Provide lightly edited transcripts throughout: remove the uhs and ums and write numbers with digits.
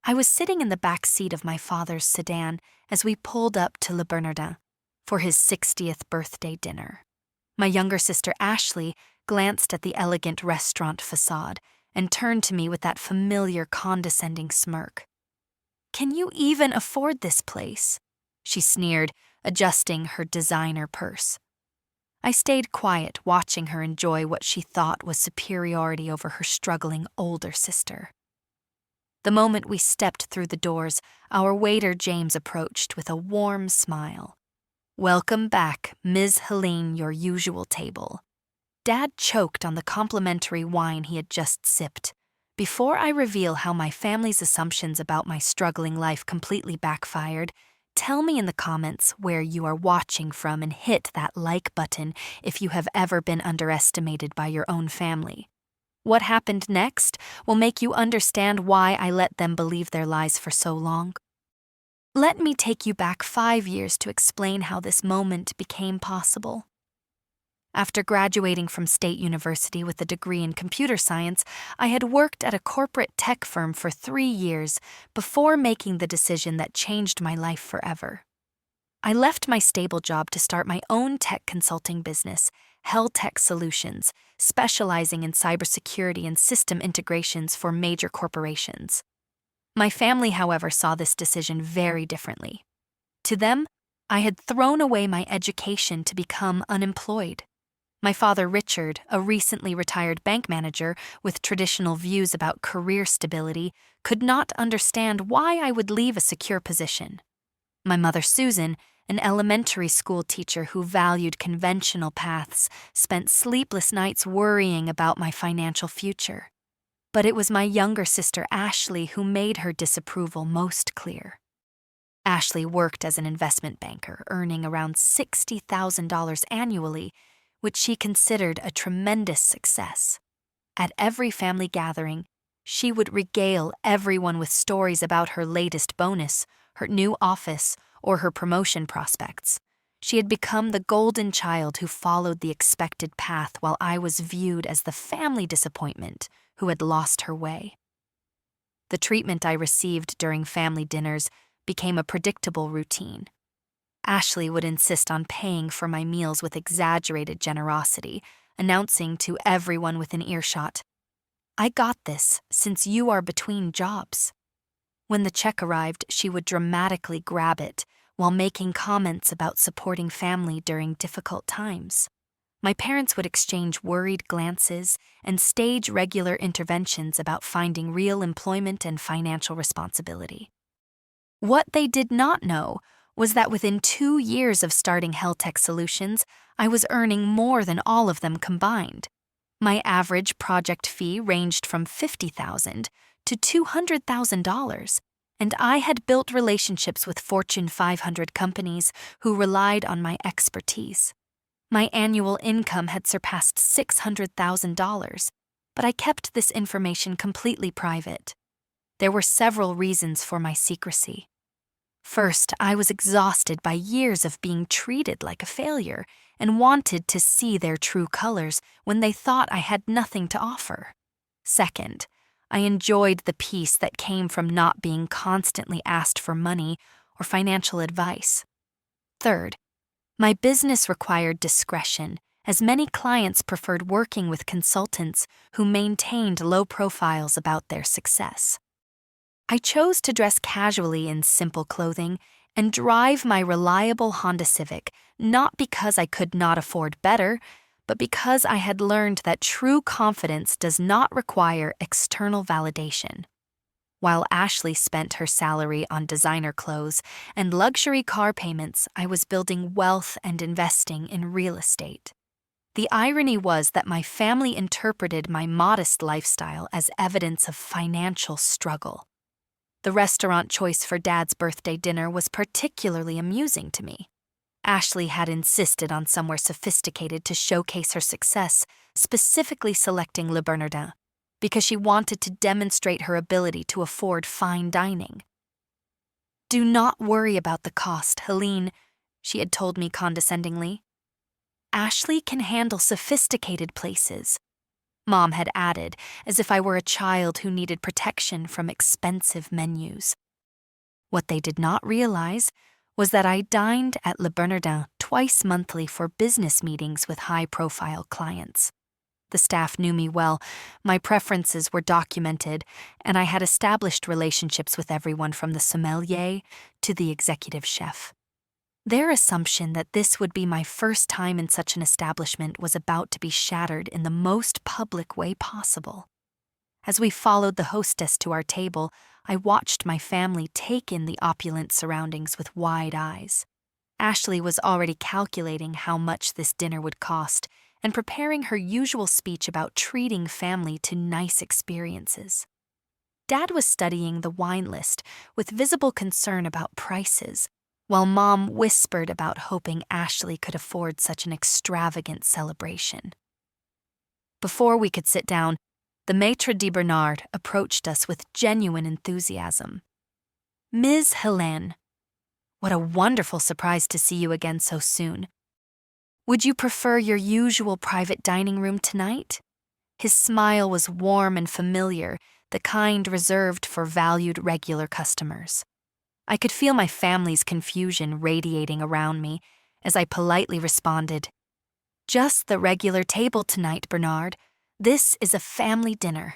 I was sitting in the back seat of my father's sedan as we pulled up to Le Bernardin for his 60th birthday dinner. My younger sister Ashley glanced at the elegant restaurant facade and turned to me with that familiar condescending smirk. "Can you even afford this place?" she sneered, adjusting her designer purse. I stayed quiet, watching her enjoy what she thought was superiority over her struggling older sister. The moment we stepped through the doors, our waiter James approached with a warm smile. "Welcome back, Ms. Helene, your usual table." Dad choked on the complimentary wine he had just sipped. Before I reveal how my family's assumptions about my struggling life completely backfired, tell me in the comments where you are watching from and hit that like button if you have ever been underestimated by your own family. What happened next will make you understand why I let them believe their lies for so long. Let me take you back 5 years to explain how this moment became possible. After graduating from State University with a degree in computer science, I had worked at a corporate tech firm for 3 years before making the decision that changed my life forever. I left my stable job to start my own tech consulting business, Tech Solutions, specializing in cybersecurity and system integrations for major corporations. My family, however, saw this decision very differently. To them, I had thrown away my education to become unemployed. My father, Richard, a recently retired bank manager with traditional views about career stability, could not understand why I would leave a secure position. My mother, Susan, an elementary school teacher who valued conventional paths, spent sleepless nights worrying about my financial future. But it was my younger sister, Ashley, who made her disapproval most clear. Ashley worked as an investment banker, earning around $60,000 annually, which she considered a tremendous success. At every family gathering, she would regale everyone with stories about her latest bonus, her new office, or her promotion prospects. She had become the golden child who followed the expected path while I was viewed as the family disappointment who had lost her way. The treatment I received during family dinners became a predictable routine. Ashley would insist on paying for my meals with exaggerated generosity, announcing to everyone within earshot, "I got this since you are between jobs." When the check arrived, she would dramatically grab it while making comments about supporting family during difficult times. My parents would exchange worried glances and stage regular interventions about finding real employment and financial responsibility. What they did not know was that within 2 years of starting Tech Solutions, I was earning more than all of them combined. My average project fee ranged from $50,000 to $200,000, and I had built relationships with Fortune 500 companies who relied on my expertise. My annual income had surpassed $600,000, but I kept this information completely private. There were several reasons for my secrecy. First, I was exhausted by years of being treated like a failure and wanted to see their true colors when they thought I had nothing to offer. Second, I enjoyed the peace that came from not being constantly asked for money or financial advice. Third, my business required discretion, as many clients preferred working with consultants who maintained low profiles about their success. I chose to dress casually in simple clothing and drive my reliable Honda Civic, not because I could not afford better, but because I had learned that true confidence does not require external validation. While Ashley spent her salary on designer clothes and luxury car payments, I was building wealth and investing in real estate. The irony was that my family interpreted my modest lifestyle as evidence of financial struggle. The restaurant choice for Dad's birthday dinner was particularly amusing to me. Ashley had insisted on somewhere sophisticated to showcase her success, specifically selecting Le Bernardin, because she wanted to demonstrate her ability to afford fine dining. "Do not worry about the cost, Helene," she had told me condescendingly. "Ashley can handle sophisticated places. Mom had added, as if I were a child who needed protection from expensive menus. What they did not realize was that I dined at Le Bernardin twice monthly for business meetings with high-profile clients. The staff knew me well, my preferences were documented, and I had established relationships with everyone from the sommelier to the executive chef. Their assumption that this would be my first time in such an establishment was about to be shattered in the most public way possible. As we followed the hostess to our table, I watched my family take in the opulent surroundings with wide eyes. Ashley was already calculating how much this dinner would cost and preparing her usual speech about treating family to nice experiences. Dad was studying the wine list with visible concern about prices, while Mom whispered about hoping Ashley could afford such an extravagant celebration. Before we could sit down, the maitre d' Bernard approached us with genuine enthusiasm. "Ms. Helene, what a wonderful surprise to see you again so soon. Would you prefer your usual private dining room tonight?" His smile was warm and familiar, the kind reserved for valued regular customers. I could feel my family's confusion radiating around me as I politely responded, "Just the regular table tonight, Bernard. This is a family dinner."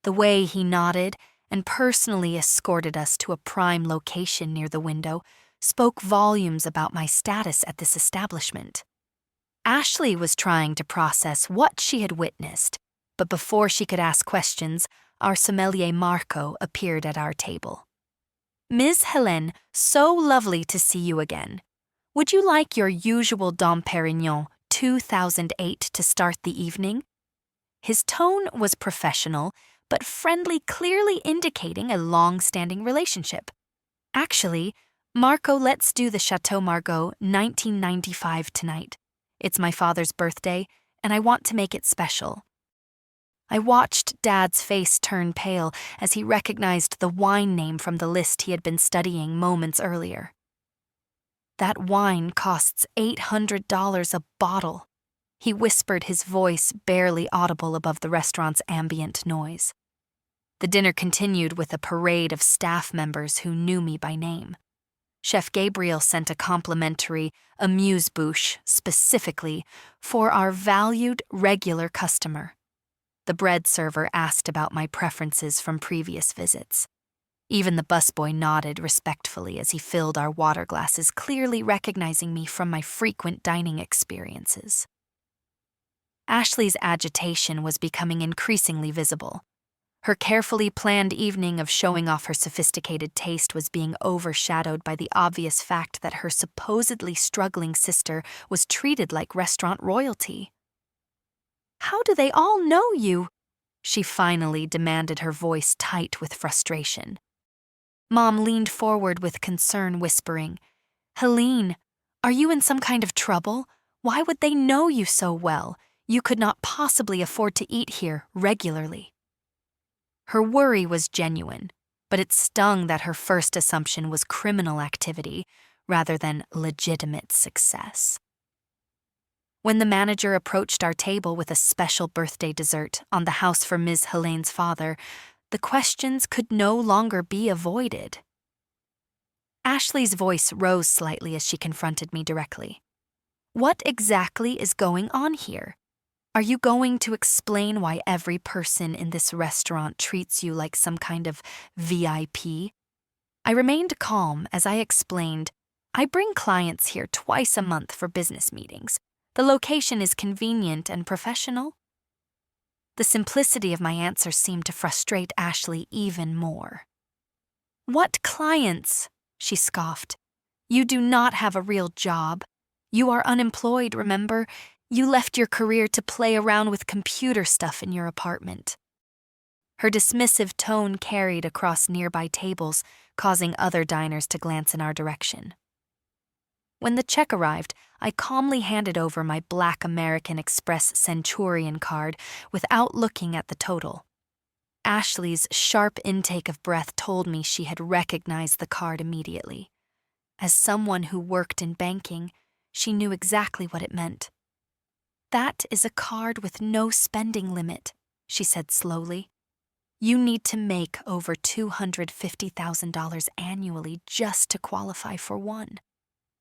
The way he nodded and personally escorted us to a prime location near the window spoke volumes about my status at this establishment. Ashley was trying to process what she had witnessed, but before she could ask questions, our sommelier Marco appeared at our table. "Ms. Helene, so lovely to see you again. Would you like your usual Dom Perignon 2008 to start the evening?" His tone was professional, but friendly, clearly indicating a long-standing relationship. "Actually, Marco, let's do the Chateau Margaux 1995 tonight. It's my father's birthday, and I want to make it special." I watched Dad's face turn pale as he recognized the wine name from the list he had been studying moments earlier. "That wine costs $800 a bottle," he whispered, his voice barely audible above the restaurant's ambient noise. The dinner continued with a parade of staff members who knew me by name. Chef Gabriel sent a complimentary amuse-bouche specifically for our valued regular customer. The bread server asked about my preferences from previous visits. Even the busboy nodded respectfully as he filled our water glasses, clearly recognizing me from my frequent dining experiences. Ashley's agitation was becoming increasingly visible. Her carefully planned evening of showing off her sophisticated taste was being overshadowed by the obvious fact that her supposedly struggling sister was treated like restaurant royalty. "How do they all know you?" she finally demanded, her voice tight with frustration. Mom leaned forward with concern, whispering, "Helene, are you in some kind of trouble? Why would they know you so well? You could not possibly afford to eat here regularly." Her worry was genuine, but it stung that her first assumption was criminal activity rather than legitimate success. When the manager approached our table with a special birthday dessert on the house for Ms. Helene's father, the questions could no longer be avoided. Ashley's voice rose slightly as she confronted me directly. "What exactly is going on here? Are you going to explain why every person in this restaurant treats you like some kind of VIP?" I remained calm as I explained, "I bring clients here twice a month for business meetings. The location is convenient and professional." The simplicity of my answer seemed to frustrate Ashley even more. "What clients?" she scoffed. "You do not have a real job. You are unemployed, remember? You left your career to play around with computer stuff in your apartment." Her dismissive tone carried across nearby tables, causing other diners to glance in our direction. When the check arrived, I calmly handed over my Black American Express Centurion card without looking at the total. Ashley's sharp intake of breath told me she had recognized the card immediately. As someone who worked in banking, she knew exactly what it meant. That is a card with no spending limit, she said slowly. You need to make over $250,000 annually just to qualify for one.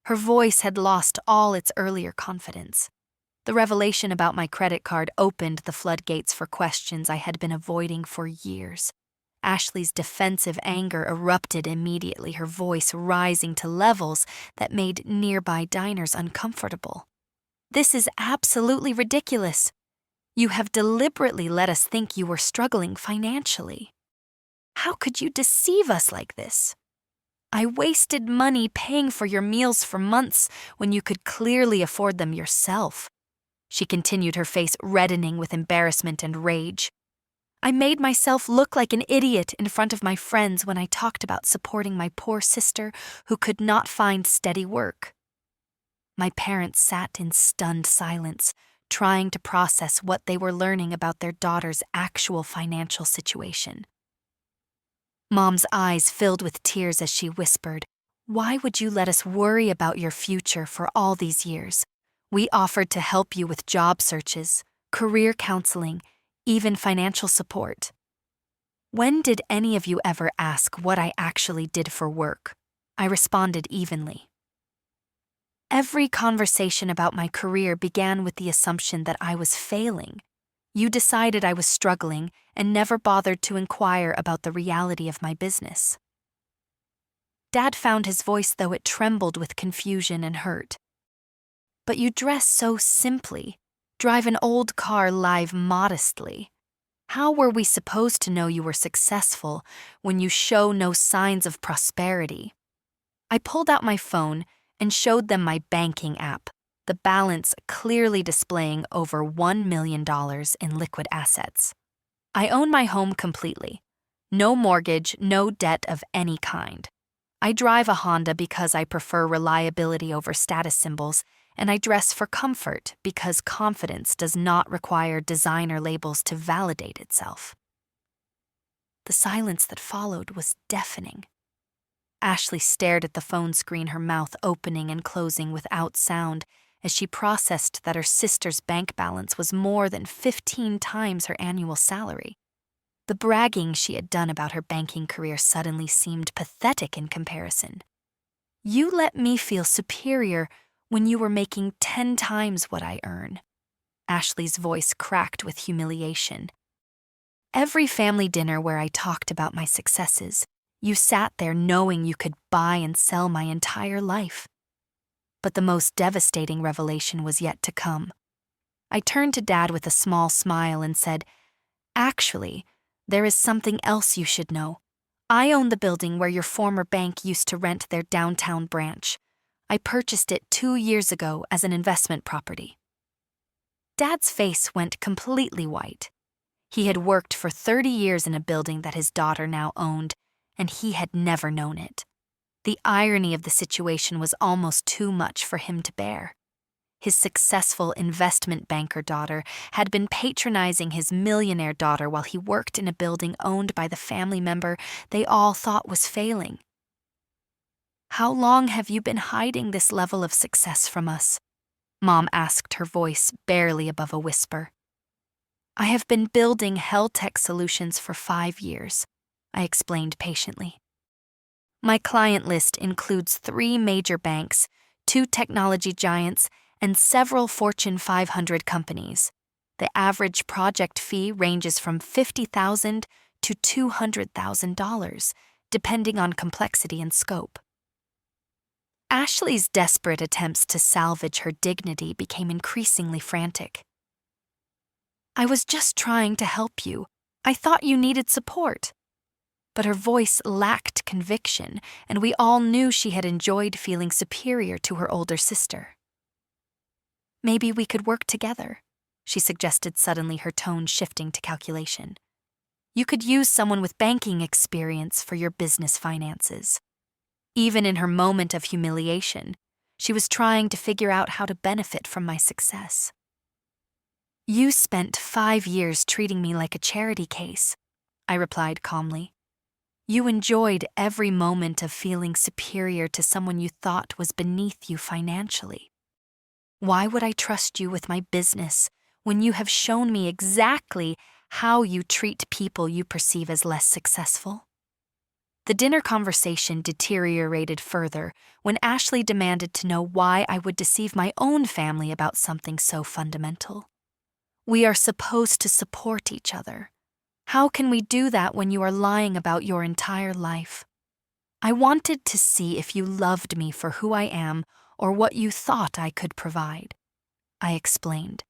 Her voice had lost all its earlier confidence. The revelation about my credit card opened the floodgates for questions I had been avoiding for years. Ashley's defensive anger erupted immediately, her voice rising to levels that made nearby diners uncomfortable. This is absolutely ridiculous. You have deliberately let us think you were struggling financially. How could you deceive us like this? I wasted money paying for your meals for months when you could clearly afford them yourself. She continued, her face reddening with embarrassment and rage. I made myself look like an idiot in front of my friends when I talked about supporting my poor sister who could not find steady work. My parents sat in stunned silence, trying to process what they were learning about their daughter's actual financial situation. Mom's eyes filled with tears as she whispered, "Why would you let us worry about your future for all these years? We offered to help you with job searches, career counseling, even financial support. When did any of you ever ask what I actually did for work?" I responded evenly. Every conversation about my career began with the assumption that I was failing. You decided I was struggling and never bothered to inquire about the reality of my business. Dad found his voice, though it trembled with confusion and hurt. But you dress so simply, drive an old car, live modestly. How were we supposed to know you were successful when you show no signs of prosperity? I pulled out my phone and showed them my banking app, the balance clearly displaying over $1 million in liquid assets. I own my home completely. No mortgage, no debt of any kind. I drive a Honda because I prefer reliability over status symbols, and I dress for comfort because confidence does not require designer labels to validate itself. The silence that followed was deafening. Ashley stared at the phone screen, her mouth opening and closing without sound, as she processed that her sister's bank balance was more than 15 times her annual salary. The bragging she had done about her banking career suddenly seemed pathetic in comparison. You let me feel superior when you were making 10 times what I earn. Ashley's voice cracked with humiliation. Every family dinner where I talked about my successes, you sat there knowing you could buy and sell my entire life. But the most devastating revelation was yet to come. I turned to Dad with a small smile and said, "Actually, there is something else you should know. I own the building where your former bank used to rent their downtown branch. I purchased it 2 years ago as an investment property." Dad's face went completely white. He had worked for 30 years in a building that his daughter now owned, and he had never known it. The irony of the situation was almost too much for him to bear. His successful investment banker daughter had been patronizing his millionaire daughter while he worked in a building owned by the family member they all thought was failing. "How long have you been hiding this level of success from us?" Mom asked, her voice barely above a whisper. "I have been building health tech solutions for 5 years," I explained patiently. "My client list includes 3 major banks, 2 technology giants, and several Fortune 500 companies. The average project fee ranges from $50,000 to $200,000, depending on complexity and scope." Ashley's desperate attempts to salvage her dignity became increasingly frantic. "I was just trying to help you. I thought you needed support." But her voice lacked conviction, and we all knew she had enjoyed feeling superior to her older sister. "Maybe we could work together," she suggested suddenly, her tone shifting to calculation. "You could use someone with banking experience for your business finances." Even in her moment of humiliation, she was trying to figure out how to benefit from my success. "You spent 5 years treating me like a charity case," I replied calmly. "You enjoyed every moment of feeling superior to someone you thought was beneath you financially." Why would I trust you with my business when you have shown me exactly how you treat people you perceive as less successful? The dinner conversation deteriorated further when Ashley demanded to know why I would deceive my own family about something so fundamental. We are supposed to support each other. How can we do that when you are lying about your entire life? I wanted to see if you loved me for who I am or what you thought I could provide. I explained.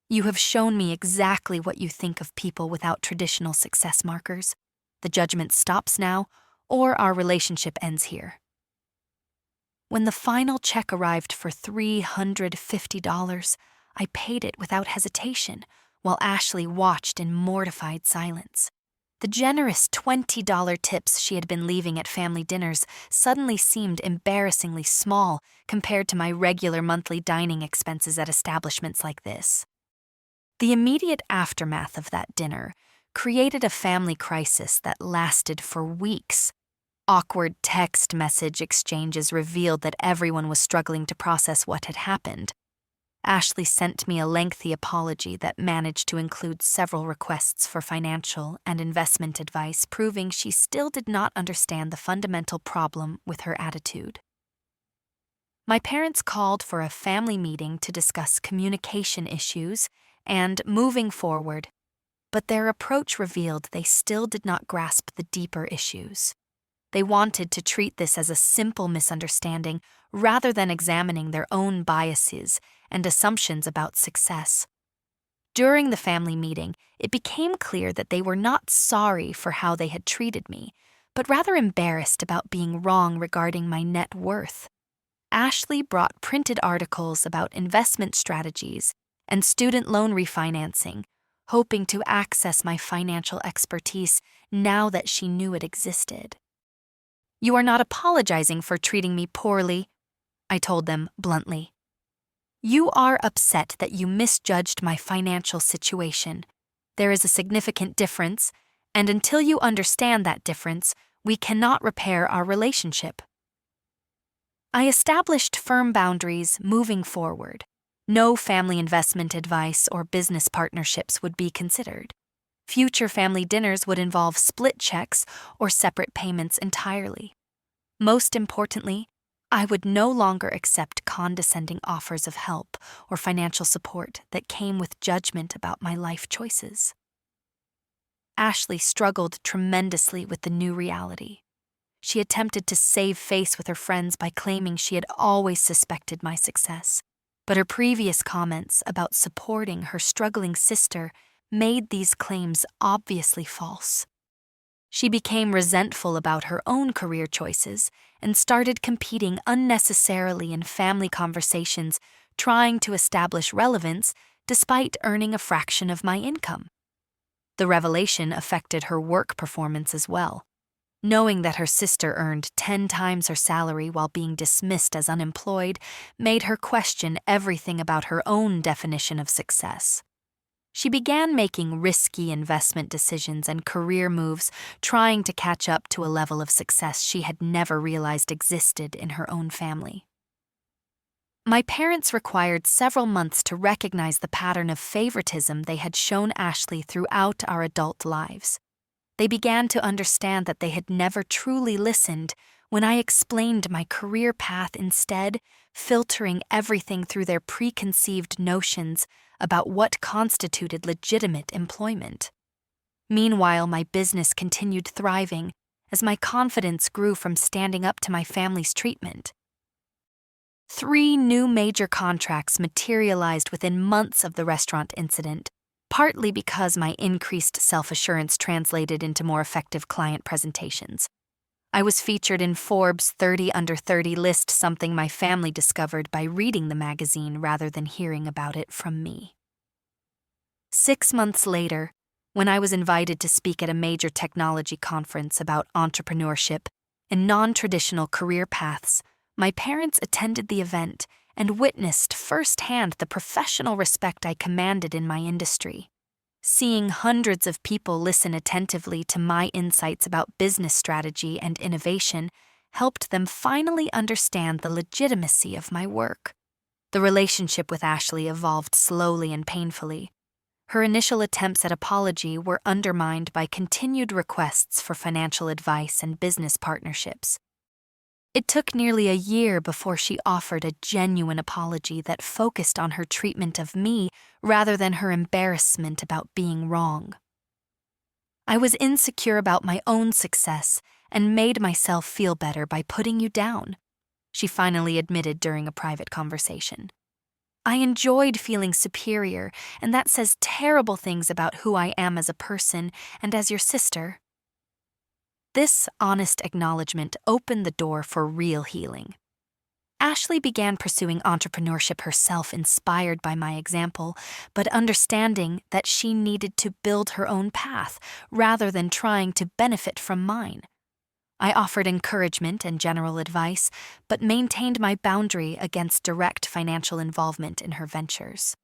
You have shown me exactly what you think of people without traditional success markers. The judgment stops now, or our relationship ends here. When the final check arrived for $350, I paid it without hesitation, while Ashley watched in mortified silence. The generous $20 tips she had been leaving at family dinners suddenly seemed embarrassingly small compared to my regular monthly dining expenses at establishments like this. The immediate aftermath of that dinner created a family crisis that lasted for weeks. Awkward text message exchanges revealed that everyone was struggling to process what had happened. Ashley sent me a lengthy apology that managed to include several requests for financial and investment advice, proving she still did not understand the fundamental problem with her attitude. My parents called for a family meeting to discuss communication issues and moving forward, but their approach revealed they still did not grasp the deeper issues. They wanted to treat this as a simple misunderstanding rather than examining their own biases and assumptions about success. During the family meeting, it became clear that they were not sorry for how they had treated me, but rather embarrassed about being wrong regarding my net worth. Ashley brought printed articles about investment strategies and student loan refinancing, hoping to access my financial expertise now that she knew it existed. You are not apologizing for treating me poorly, I told them bluntly. You are upset that you misjudged my financial situation. There is a significant difference, and until you understand that difference, we cannot repair our relationship. I established firm boundaries moving forward. No family investment advice or business partnerships would be considered. Future family dinners would involve split checks or separate payments entirely. Most importantly, I would no longer accept condescending offers of help or financial support that came with judgment about my life choices. Ashley struggled tremendously with the new reality. She attempted to save face with her friends by claiming she had always suspected my success, but her previous comments about supporting her struggling sister made these claims obviously false. She became resentful about her own career choices and started competing unnecessarily in family conversations, trying to establish relevance despite earning a fraction of my income. The revelation affected her work performance as well. Knowing that her sister earned 10 times her salary while being dismissed as unemployed made her question everything about her own definition of success. She began making risky investment decisions and career moves, trying to catch up to a level of success she had never realized existed in her own family. My parents required several months to recognize the pattern of favoritism they had shown Ashley throughout our adult lives. They began to understand that they had never truly listened when I explained my career path instead, filtering everything through their preconceived notions about what constituted legitimate employment. Meanwhile, my business continued thriving as my confidence grew from standing up to my family's treatment. 3 new major contracts materialized within months of the restaurant incident, partly because my increased self-assurance translated into more effective client presentations. I was featured in Forbes' 30 Under 30 list, something my family discovered by reading the magazine rather than hearing about it from me. 6 months later, when I was invited to speak at a major technology conference about entrepreneurship and non-traditional career paths, my parents attended the event and witnessed firsthand the professional respect I commanded in my industry. Seeing hundreds of people listen attentively to my insights about business strategy and innovation helped them finally understand the legitimacy of my work. The relationship with Ashley evolved slowly and painfully. Her initial attempts at apology were undermined by continued requests for financial advice and business partnerships. It took nearly a year before she offered a genuine apology that focused on her treatment of me rather than her embarrassment about being wrong. I was insecure about my own success and made myself feel better by putting you down, she finally admitted during a private conversation. I enjoyed feeling superior, and that says terrible things about who I am as a person and as your sister. This honest acknowledgement opened the door for real healing. Ashley began pursuing entrepreneurship herself, inspired by my example, but understanding that she needed to build her own path rather than trying to benefit from mine. I offered encouragement and general advice, but maintained my boundary against direct financial involvement in her ventures.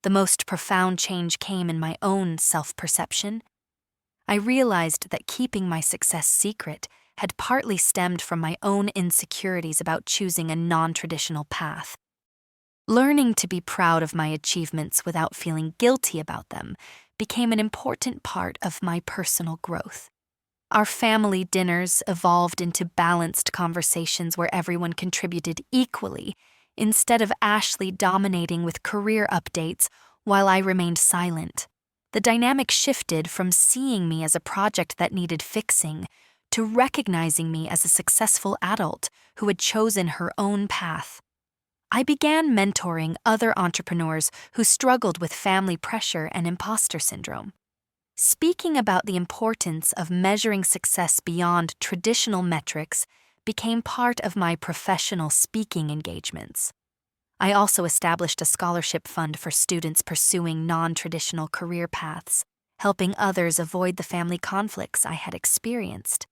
The most profound change came in my own self-perception. I realized that keeping my success secret had partly stemmed from my own insecurities about choosing a non-traditional path. Learning to be proud of my achievements without feeling guilty about them became an important part of my personal growth. Our family dinners evolved into balanced conversations where everyone contributed equally, instead of Ashley dominating with career updates while I remained silent. The dynamic shifted from seeing me as a project that needed fixing to recognizing me as a successful adult who had chosen her own path. I began mentoring other entrepreneurs who struggled with family pressure and imposter syndrome. Speaking about the importance of measuring success beyond traditional metrics became part of my professional speaking engagements. I also established a scholarship fund for students pursuing non-traditional career paths, helping others avoid the family conflicts I had experienced.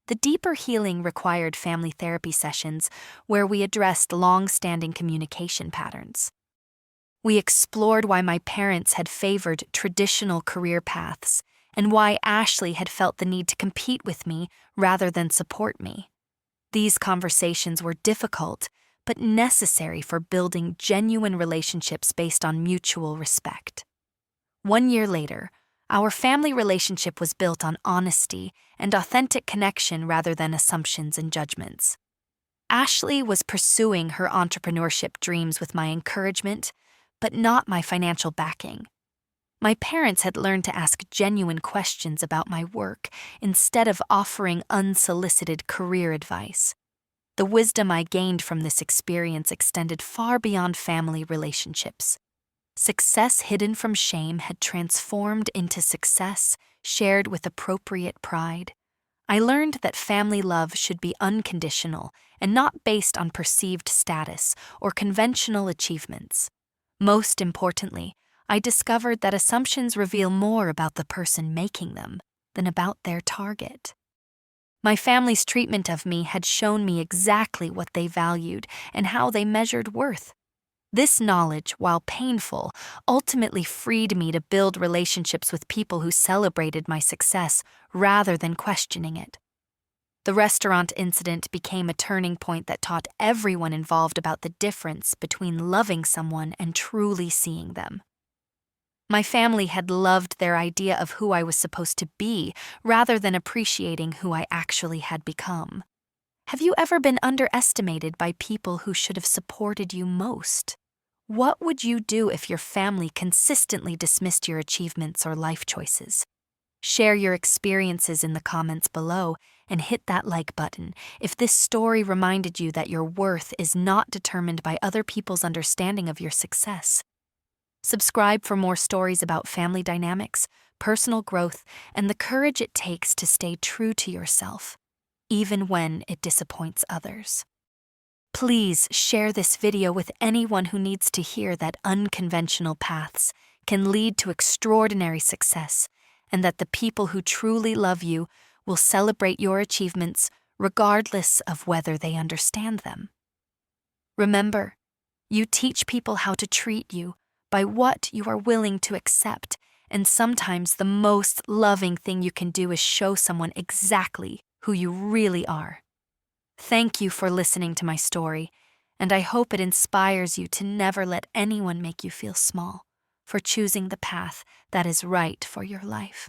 The deeper healing required family therapy sessions where we addressed long-standing communication patterns. We explored why my parents had favored traditional career paths and why Ashley had felt the need to compete with me rather than support me. These conversations were difficult, but necessary for building genuine relationships based on mutual respect. 1 year later, our family relationship was built on honesty and authentic connection rather than assumptions and judgments. Ashley was pursuing her entrepreneurship dreams with my encouragement, but not my financial backing. My parents had learned to ask genuine questions about my work instead of offering unsolicited career advice. The wisdom I gained from this experience extended far beyond family relationships. Success hidden from shame had transformed into success shared with appropriate pride. I learned that family love should be unconditional and not based on perceived status or conventional achievements. Most importantly, I discovered that assumptions reveal more about the person making them than about their target. My family's treatment of me had shown me exactly what they valued and how they measured worth. This knowledge, while painful, ultimately freed me to build relationships with people who celebrated my success rather than questioning it. The restaurant incident became a turning point that taught everyone involved about the difference between loving someone and truly seeing them. My family had loved their idea of who I was supposed to be rather than appreciating who I actually had become. Have you ever been underestimated by people who should have supported you most? What would you do if your family consistently dismissed your achievements or life choices? Share your experiences in the comments below and hit that like button if this story reminded you that your worth is not determined by other people's understanding of your success. Subscribe for more stories about family dynamics, personal growth, and the courage it takes to stay true to yourself, even when it disappoints others. Please share this video with anyone who needs to hear that unconventional paths can lead to extraordinary success, and that the people who truly love you will celebrate your achievements regardless of whether they understand them. Remember, you teach people how to treat you by what you are willing to accept, and sometimes the most loving thing you can do is show someone exactly who you really are. Thank you for listening to my story, and I hope it inspires you to never let anyone make you feel small for choosing the path that is right for your life.